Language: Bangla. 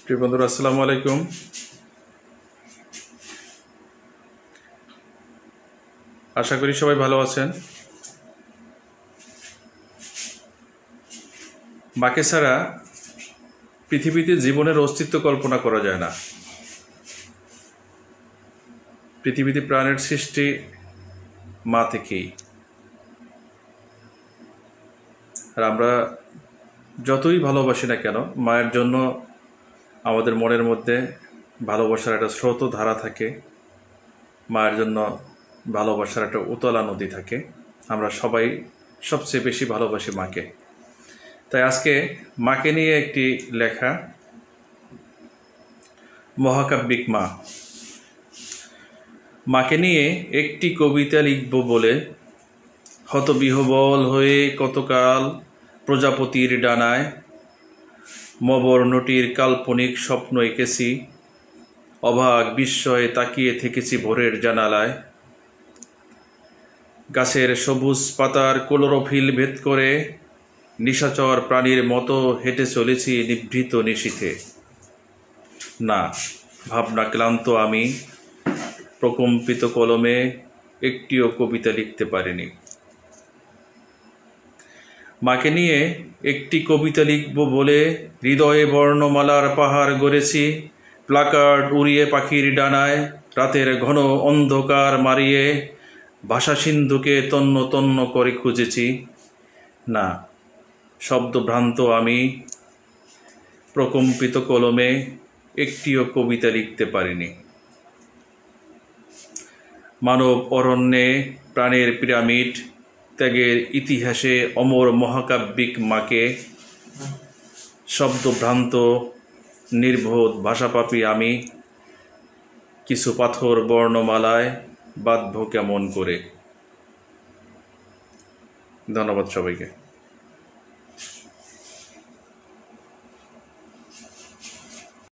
প্রিয় বন্ধুরা, আসসালামু আলাইকুম। আশা করি সবাই ভালো আছেন। মাকে ছাড়া পৃথিবীতে জীবনের অস্তিত্ব কল্পনা করা যায় না। পৃথিবীতে প্রাণের সৃষ্টি মা থেকেই। আর আমরা যতই ভালোবাসি না কেন, মায়ের জন্য আমাদের মনের মধ্যে ভালোবাসার একটা স্রোত ধারা থাকে, মায়ের জন্য ভালোবাসার একটা উতলা নদী থাকে। আমরা সবাই সবচেয়ে বেশি ভালোবাসি মাকে। তাই আজকে মাকে নিয়ে একটি লেখা, মহাকাব্যিক মা। মাকে নিয়ে একটি কবিতা লিখব বলে হতবিহ্বল হয়ে কতকাল প্রজাপতির ডানায় মবর্ণটির কাল্পনিক স্বপ্ন এঁকেছি, অবাক বিস্ময়ে তাকিয়ে থেকেছি ভোরের জানালায়। গাছের সবুজ পাতার ক্লোরোফিল ভেদ করে নিশাচর প্রাণীর মতো হেঁটে চলেছি নিভৃত নিশীথে। না, ভাবনা ক্লান্ত আমি প্রকম্পিত কলমে একটিও কবিতা লিখতে পারিনি। মাকে নিয়ে একটি কবিতা লিখব বলে হৃদয়ে বর্ণমালার পাহাড় গড়েছি, প্লাকার্ড উড়িয়ে পাখির ডানায় রাতের ঘন অন্ধকার মারিয়ে ভাষা সিন্ধুকে তন্ন তন্ন করে খুঁজেছি। না, শব্দভ্রান্ত আমি প্রকম্পিত কলমে একটিও কবিতা লিখতে পারিনি। মানব অরণ্যে প্রাণের পিরামিড ত্যাগের ইতিহাসে অমর মহাকাব্যিক মাকে শব্দভ্রান্ত নির্বোধ ভাষাপাপী আমি কিছু পাথর বর্ণমালায় বাঁধব কেমন করে। ধন্যবাদ সবাইকে।